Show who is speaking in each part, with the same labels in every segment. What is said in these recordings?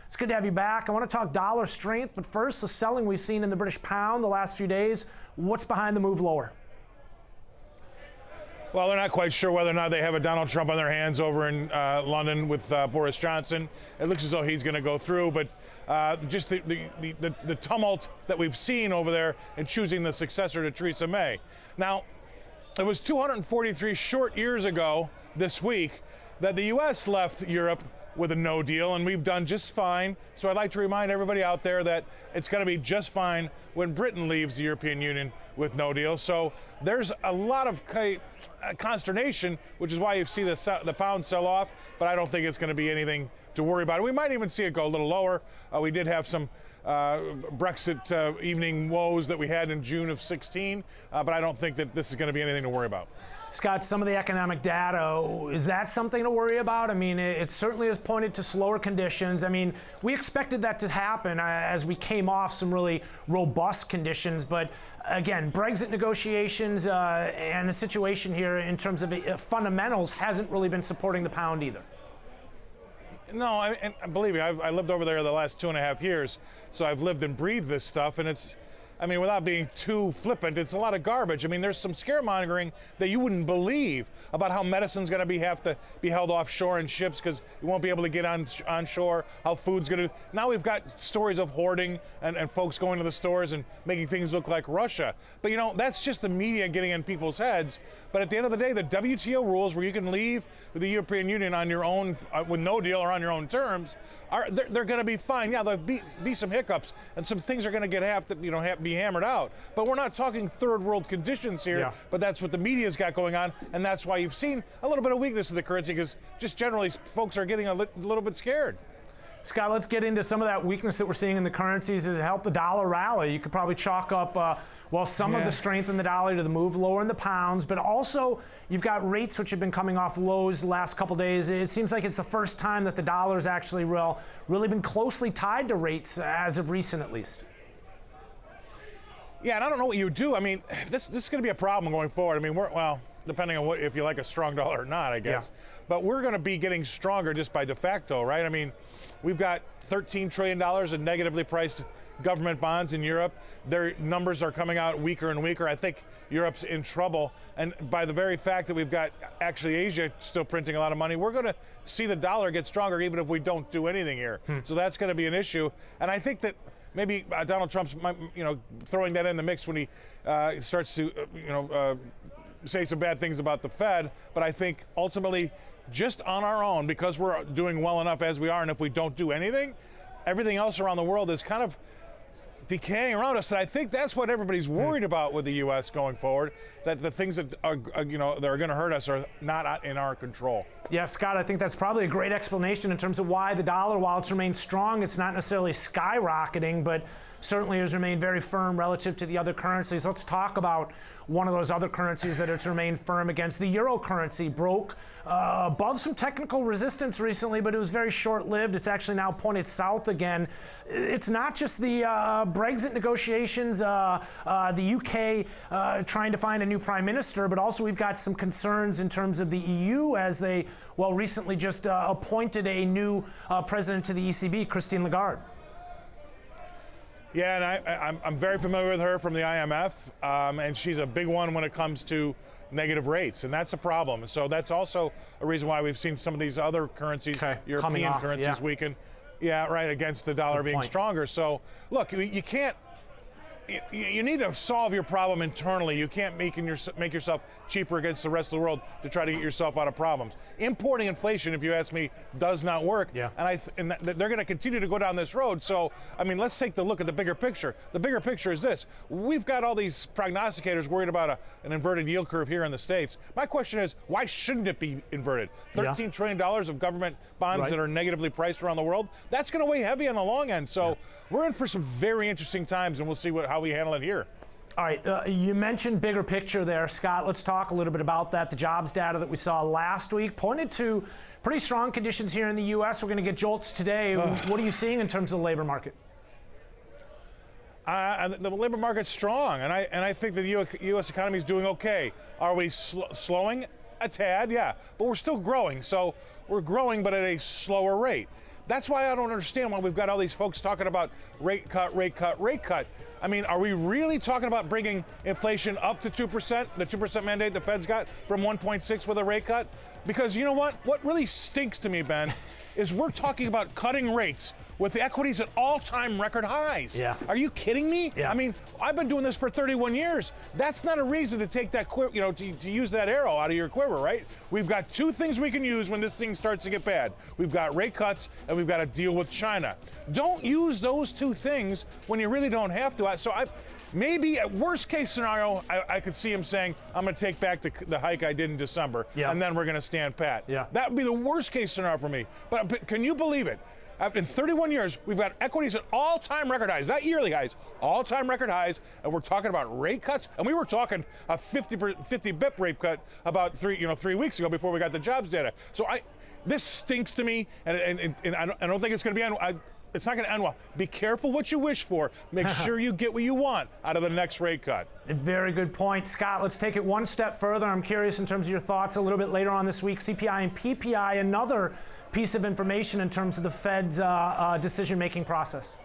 Speaker 1: It's good to have you back. I want to talk dollar strength, but first, the selling we've seen in the British pound the last few days. What's behind the move lower?
Speaker 2: Well, they're not quite sure whether or not they have a Donald Trump on their hands over in London with Boris Johnson. It looks as though he's going to go through, but just the tumult that we've seen over there in choosing the successor to Theresa May. Now, it was 243 short years ago this week that the U.S. left Europe with a no deal, and we've done just fine. So I'd like to remind everybody out there that it's going to be just fine when Britain leaves the European Union with no deal. So there's a lot of consternation, which is why you see the pound sell off, but I don't think it's going to be anything to worry about. We might even see it go a little lower. We did have some Brexit evening woes that we had in June of 16, but I don't think that this is going to be anything to worry about.
Speaker 1: Scott, some of the economic data, is that something to worry about? I mean, it certainly has pointed to slower conditions. I mean, we expected that to happen as we came off some really robust conditions. But again, Brexit negotiations and the situation here in terms of fundamentals hasn't really been supporting the pound either.
Speaker 2: No, and believe me, I lived over there the last 2.5 years, so I've lived and breathed this stuff, and it's, I mean, without being too flippant, it's a lot of garbage. I mean, there's some scaremongering that you wouldn't believe about how medicine's going to have to be held offshore in ships because you won't be able to get onshore, how food's going to. Now we've got stories of hoarding and folks going to the stores and making things look like Russia. But, you know, that's just the media getting in people's heads. But at the end of the day, the WTO rules where you can leave the European Union on your own, with no deal or on your own terms, they're going to be fine. Yeah, there'll be some hiccups and some things are going to have to be hammered out. But we're not talking third world conditions here. Yeah. But that's what the media's got going on, and that's why you've seen a little bit of weakness in the currency because just generally folks are getting a little bit scared.
Speaker 1: Scott, let's get into some of that weakness that we're seeing in the currencies as it helped the dollar rally. You could probably chalk up some of the strength in the dollar to the move lower in the pounds, but also you've got rates which have been coming off lows the last couple days. It seems like it's the first time that the dollar's actually really been closely tied to rates as of recent at least.
Speaker 2: Yeah, and I don't know what you do. I mean, this is going to be a problem going forward. I mean, depending on if you like a strong dollar or not, I guess. Yeah. But we're going to be getting stronger just by de facto, right? I mean, we've got $13 trillion in negatively priced government bonds in Europe. Their numbers are coming out weaker and weaker. I think Europe's in trouble. And by the very fact that we've got actually Asia still printing a lot of money, we're going to see the dollar get stronger even if we don't do anything here. So that's going to be an issue. And I think that maybe Donald Trump's, throwing that in the mix when he starts to, say some bad things about the Fed. But I think ultimately, just on our own, because we're doing well enough as we are, and if we don't do anything, everything else around the world is kind of decaying around us. And I think that's what everybody's worried about with the U.S. going forward, that the things that are, that are going to hurt us are not in our control.
Speaker 1: Yeah, Scott, I think that's probably a great explanation in terms of why the dollar, while it's remained strong, it's not necessarily skyrocketing, but certainly has remained very firm relative to the other currencies. Let's talk about one of those other currencies that it's remained firm against. The euro currency broke above some technical resistance recently, but it was very short-lived. It's actually now pointed south again. It's not just the Brexit negotiations, the UK trying to find a new prime minister, but also we've got some concerns in terms of the EU as they, recently just appointed a new president to the ECB, Christine Lagarde.
Speaker 2: Yeah, and I'm very familiar with her from the IMF, and she's a big one when it comes to negative rates, and that's a problem. So that's also a reason why we've seen some of these other currencies, European currencies, weaken. Yeah, right, against the dollar being stronger. So, look, you can't. You need to solve your problem internally. You can't make yourself cheaper against the rest of the world to try to get yourself out of problems. Importing inflation, if you ask me, does not work. Yeah. And they're going to continue to go down this road. So, I mean, let's take the look at the bigger picture. The bigger picture is this. We've got all these prognosticators worried about an inverted yield curve here in the States. My question is, why shouldn't it be inverted? $13 trillion of government bonds that are negatively priced around the world, that's going to weigh heavy on the long end. So we're in for some very interesting times, and we'll see how we handle it here.
Speaker 1: All right, you mentioned bigger picture there, Scott. Let's talk a little bit about that. The jobs data that we saw last week pointed to pretty strong conditions here in the U.S. We're going to get jolts today. What are you seeing in terms of the labor market?
Speaker 2: The labor market's strong, and I think the U.S. economy is doing okay. Are we slowing? A tad, yeah, but we're still growing. So we're growing, but at a slower rate. That's why I don't understand why we've got all these folks talking about rate cut, rate cut, rate cut. I mean, are we really talking about bringing inflation up to 2%, the 2% mandate the Fed's got from 1.6 with a rate cut? Because you know what? What really stinks to me, Ben, is we're talking about cutting rates with the equities at all-time record highs.
Speaker 1: Yeah.
Speaker 2: Are you kidding me?
Speaker 1: Yeah.
Speaker 2: I mean, I've been doing this for 31 years. That's not a reason to take that to use that arrow out of your quiver, right? We've got two things we can use when this thing starts to get bad. We've got rate cuts and we've got to deal with China. Don't use those two things when you really don't have to. Maybe at worst case scenario, I could see him saying, I'm going to take back the hike I did in December, and then we're going to stand pat.
Speaker 1: Yeah.
Speaker 2: That would be the worst case scenario for me. But can you believe it? In 31 years, we've got equities at all-time record highs, not yearly highs, all-time record highs, and we're talking about rate cuts. And we were talking a 50 bip rate cut about 3 weeks ago before we got the jobs data. So this stinks to me, and I don't think it's going to be it's not going to end well. Be careful what you wish for. Make sure you get what you want out of the next rate cut.
Speaker 1: Very good point. Scott, let's take it one step further. I'm curious in terms of your thoughts a little bit later on this week. CPI and PPI, another piece of information in terms of the Fed's decision-making process.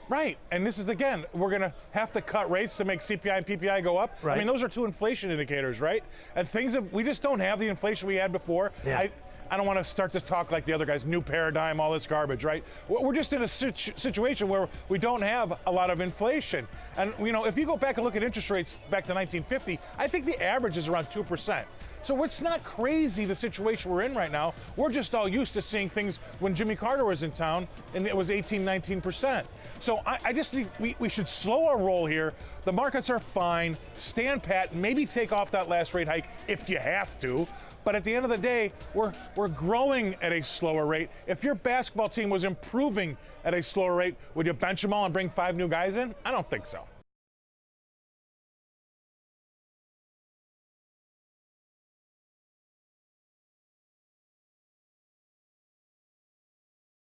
Speaker 2: Right, and this is, again, we're going to have to cut rates to make CPI and PPI go up.
Speaker 1: Right.
Speaker 2: I mean, those are two inflation indicators, right? And we just don't have the inflation we had before.
Speaker 1: Yeah.
Speaker 2: I don't want to start to talk like the other guys, new paradigm, all this garbage, right? We're just in a situation where we don't have a lot of inflation. And, if you go back and look at interest rates back to 1950, I think the average is around 2%. So it's not crazy, the situation we're in right now. We're just all used to seeing things when Jimmy Carter was in town, and it was 18, 19%. So I just think we should slow our roll here. The markets are fine. Stand pat. Maybe take off that last rate hike if you have to. But at the end of the day, we're growing at a slower rate. If your basketball team was improving at a slower rate, would you bench them all and bring 5 new guys in? I don't think so.